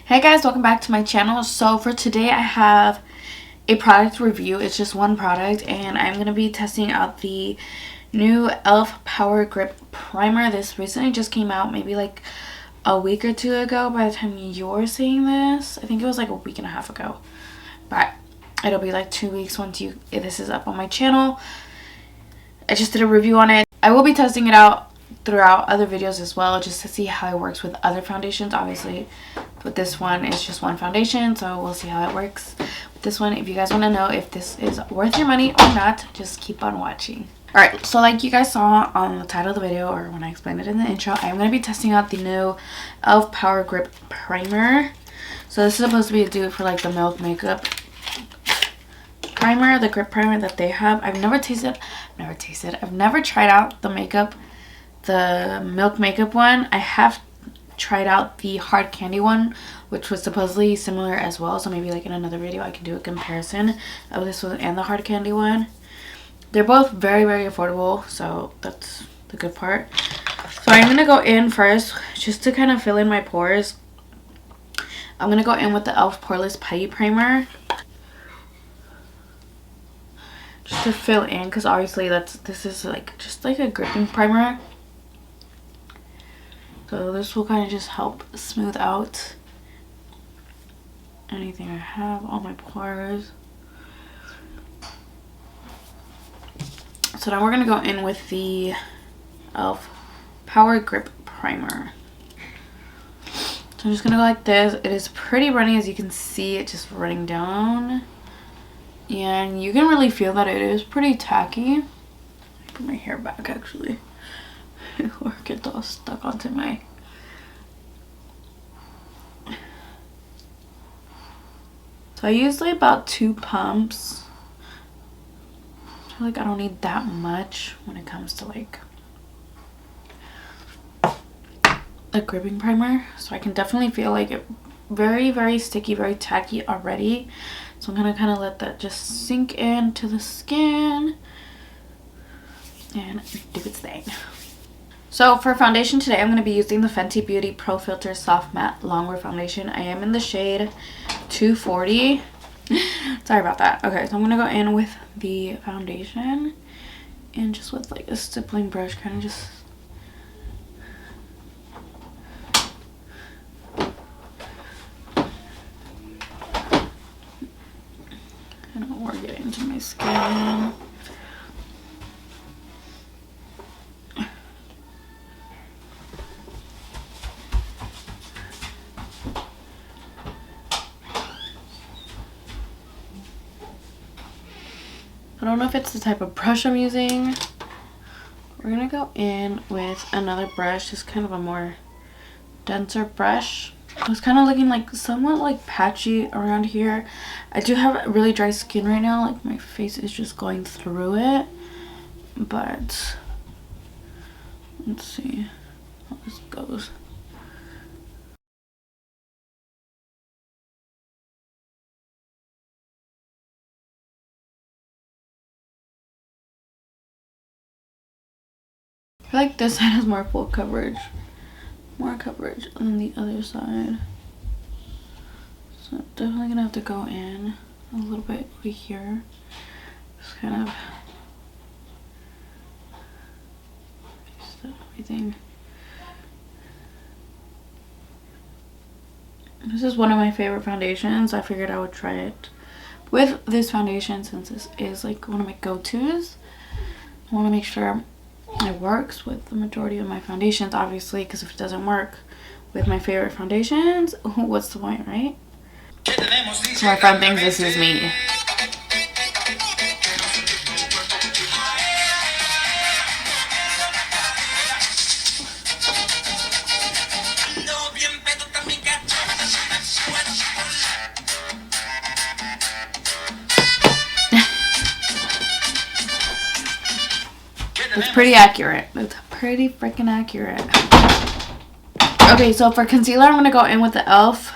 Hey guys, welcome back to my channel. So for today I have a product review. It's just one product and I'm going to be testing out the new E.L.F. Power Grip Primer. This recently just came out, maybe like a week or two ago by the time you're seeing this. I think it was like a week and a half ago, but it'll be like 2 weeks once this is up on my channel. I just did a review on it. I will be testing it out throughout other videos as well, just to see how it works with other foundations. Obviously with this one it's just one foundation, so we'll see how it works with this one. If you guys want to know if this is worth your money or not, just keep on watching. Alright, so like you guys saw on the title of the video, or when I explained it in the intro, I'm going to be testing out the new E.L.F. Power Grip Primer. So this is supposed to be a dupe for like the Milk Makeup primer, the grip primer that they have. I've never tried out the Milk Makeup one. I have tried out the Hard Candy one, which was supposedly similar as well, so maybe like in another video I can do a comparison of this one and the Hard Candy one. They're both very affordable, so that's the good part. So I'm gonna go in first just to kind of fill in my pores. I'm gonna go in with the E.L.F. Poreless Putty Primer just to fill in, because obviously this is like just like a gripping primer. So this will kind of just help smooth out anything I have on my pores. So now we're going to go in with the E.L.F. Power Grip Primer. So I'm just going to go like this. It is pretty runny, as you can see, it just running down. And you can really feel that it is pretty tacky. Put my hair back actually. Or get all stuck onto my... So I use like about 2 pumps. I feel like I don't need that much when it comes to like a gripping primer. So I can definitely feel like it very sticky, very tacky already. So I'm gonna kind of let that just sink into the skin and do its thing. So for foundation today, I'm going to be using the Fenty Beauty Pro Filter Soft Matte Longwear Foundation. I am in the shade 240. Sorry about that. Okay, so I'm going to go in with the foundation and just with like a stippling brush, kind of just... kind of work it into my skin. I don't know if it's the type of brush I'm using. We're gonna go in with another brush, just kind of a more denser brush. I was kind of looking like somewhat like patchy around here. I do have really dry skin right now, like my face is just going through it. But let's see how this goes. I feel like this side has more full coverage, more coverage than the other side. So I'm definitely gonna have to go in a little bit over here. Just kind of set everything. This is one of my favorite foundations. I figured I would try it with this foundation since this is like one of my go-tos. I want to make sure it works with the majority of my foundations, obviously, because if it doesn't work with my favorite foundations, what's the point, right? So my friend thinks this is me. It's pretty accurate. It's pretty freaking accurate. Okay, so for concealer, I'm going to go in with the E.L.F.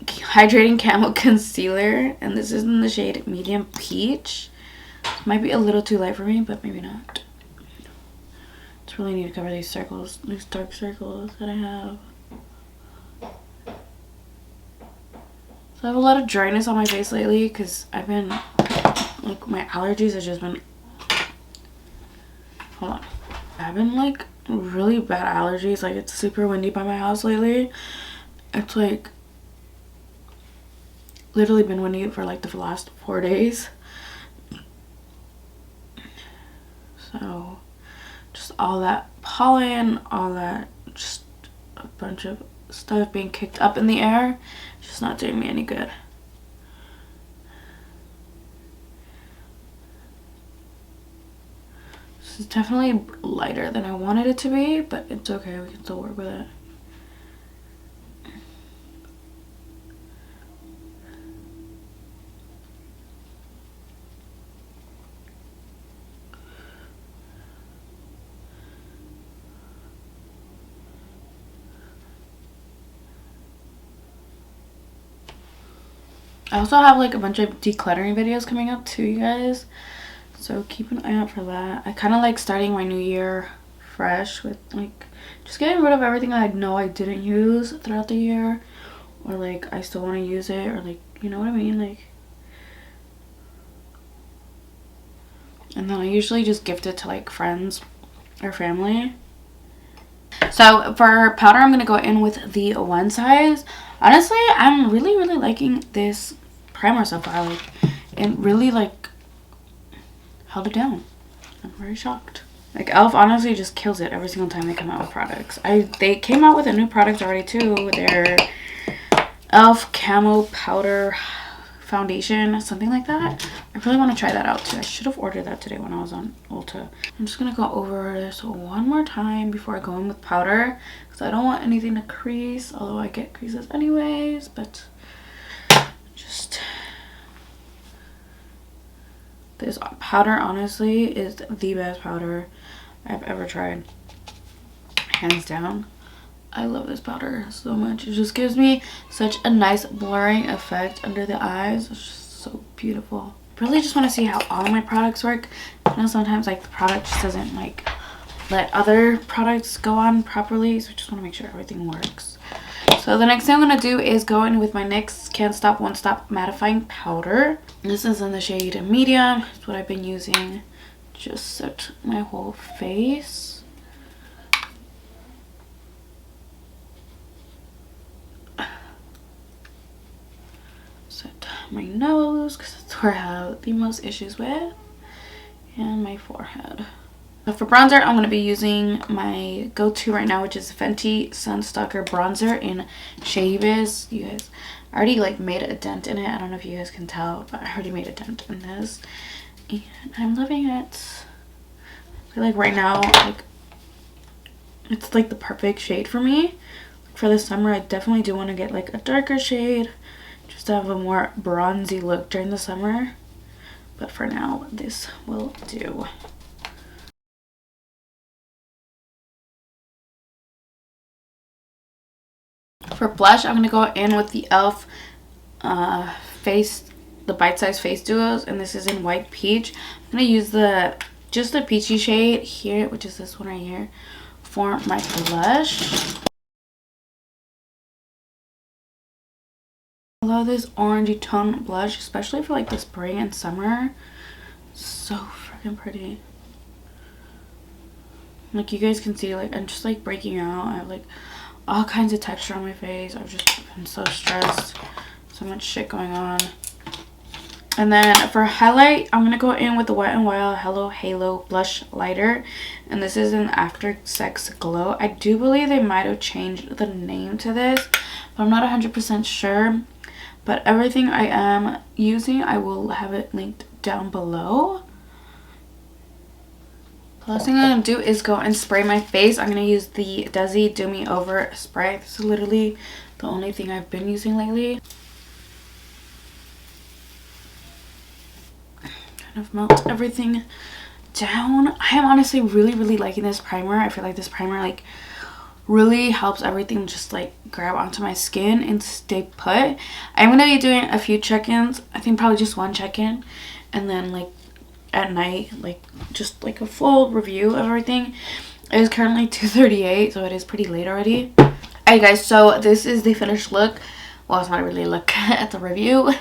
Hydrating Camo Concealer. And this is in the shade Medium Peach. Might be a little too light for me, but maybe not. Just really need to cover these circles, these dark circles that I have. So I have a lot of dryness on my face lately because I've been, like, my allergies have just been, hold on. I've been, like, really bad allergies. Like, it's super windy by my house lately. It's, like, literally been windy for, like, the last 4 days. So, just all that pollen, all that, just a bunch of stuff being kicked up in the air, just not doing me any good. This is definitely lighter than I wanted it to be, but it's okay, we can still work with it. I also have like a bunch of decluttering videos coming up too, you guys, so keep an eye out for that. I kind of like starting my new year fresh with like just getting rid of everything I know I didn't use throughout the year, or like I still want to use it, or like, you know what I mean, like. And then I usually just gift it to like friends or family. So for powder, I'm going to go in with the one size. Honestly, I'm really liking this primer so far. Like, it really like held it down. I'm very shocked. Like, E.L.F. honestly just kills it every single time they come out with products. They came out with a new product already too. Their E.L.F. Camo Powder Foundation, something like that. I really want to try that out too. I should have ordered that today when I was on Ulta. I'm just gonna go over this one more time before I go in with powder, because I don't want anything to crease, although I get creases anyways. But just, this powder honestly is the best powder I've ever tried, hands down. I love this powder so much. It just gives me such a nice blurring effect under the eyes. It's just so beautiful. Really just want to see how all of my products work. I know sometimes like the product just doesn't like let other products go on properly, so I just want to make sure everything works. So the next thing I'm going to do is go in with my NYX Can't Stop Won't Stop mattifying powder. This is in the shade medium. It's what I've been using. Just set my whole face. Set my nose, because that's where I have the most issues with, and my forehead. So for bronzer, I'm going to be using my go-to right now, which is Fenty Sunstalker Bronzer in Shady Biz. You guys, I already like made a dent in it. I don't know if you guys can tell, but I already made a dent in this, and I'm loving it. I feel like right now, like, it's like the perfect shade for me. For the summer, I definitely do want to get like a darker shade, just to have a more bronzy look during the summer. But for now, this will do. For blush, I'm going to go in with the E.L.F. The Bite Size Face Duos, and this is in White Peach. I'm going to use just the peachy shade here, which is this one right here, for my blush. I love this orangey tone blush, especially for like the spring and summer. So freaking pretty. Like, you guys can see, like, I'm just like breaking out. I have like all kinds of texture on my face. I've just been so stressed, so much shit going on. And then for highlight, I'm gonna go in with the Wet n Wild Hello Halo Blush Lighter, and this is an After Sex Glow. I do believe they might have changed the name to this, but I'm not 100% sure. But everything I am using, I will have it linked down below. The last thing I'm going to do is go and spray my face. I'm going to use the Desi Do Me Over spray. This is literally the only thing I've been using lately. Kind of melt everything down. I am honestly really liking this primer. I feel like this primer like really helps everything just like grab onto my skin and stay put. I'm going to be doing a few check-ins. I think probably just one check-in, and then like at night, like just like a full review of everything. It is currently 2:38, so it is pretty late already. Alright guys, so this is the finished look. Well, it's not really a look at the review.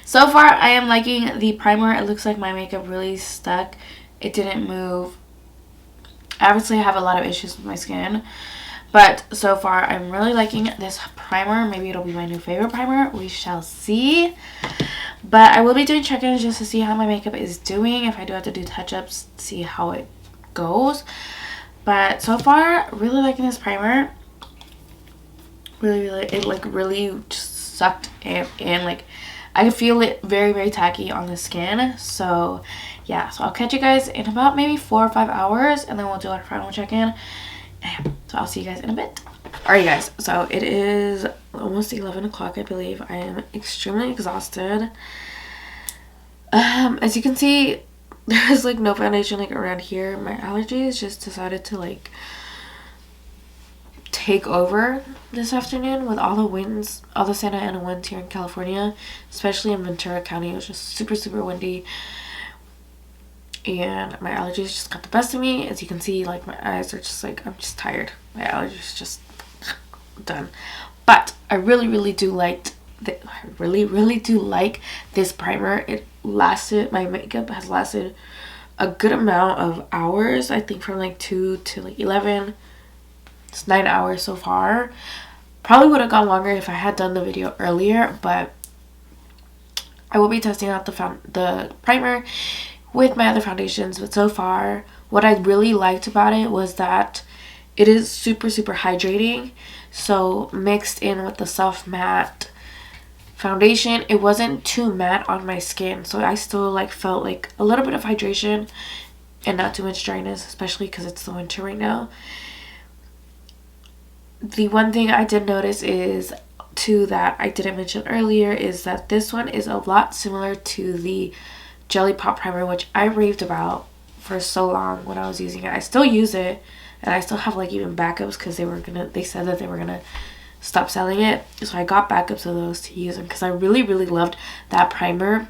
So far, I am liking the primer. It looks like my makeup really stuck. It didn't move. Obviously, I have a lot of issues with my skin. But so far, I'm really liking this primer. Maybe it'll be my new favorite primer. We shall see. But I will be doing check-ins just to see how my makeup is doing. If I do have to do touch-ups, see how it goes. But so far, really liking this primer. Really, it like really just sucked in. Like, I can feel it very, very tacky on the skin. So yeah, so I'll catch you guys in about maybe 4 or 5 hours, and then we'll do our final check-in. So I'll see you guys in a bit. Alright guys, so it is almost 11 o'clock, I believe. I am extremely exhausted. As you can see, there's like no foundation like around here. My allergies just decided to like take over this afternoon with all the winds, all the Santa Ana winds here in California, especially in Ventura County. It was just super, super windy. And my allergies just got the best of me. As you can see, like my eyes are just like, I'm just tired. My allergies just done. But I really, really do like this primer. It lasted, my makeup has lasted a good amount of hours. I think from like 2 to like 11. It's 9 hours so far. Probably would have gone longer if I had done the video earlier, but I will be testing out the primer with my other foundations. But so far, what I really liked about it was that it is super, super hydrating. So mixed in with the soft matte foundation, it wasn't too matte on my skin, so I still like felt like a little bit of hydration and not too much dryness, especially because it's the winter right now. The one thing I did notice is too that I didn't mention earlier is that this one is a lot similar to the Jelly Pop primer, which I raved about for so long when I was using it. I still use it, and I still have like even backups because they said that they were gonna stop selling it, so I got backups of those to use them because I really, really loved that primer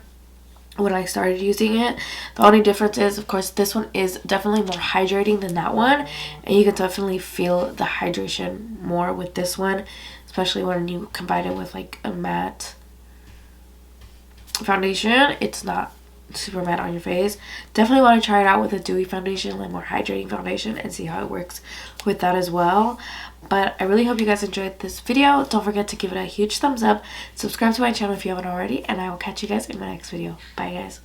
when I started using it. The only difference is, of course, this one is definitely more hydrating than that one, and you can definitely feel the hydration more with this one, especially when you combine it with like a matte foundation. It's not super matte on your face. Definitely want to try it out with a dewy foundation, like more hydrating foundation, and see how it works with that as well. But I really hope you guys enjoyed this video. Don't forget to give it a huge thumbs up, subscribe to my channel if you haven't already, and I will catch you guys in my next video. Bye guys.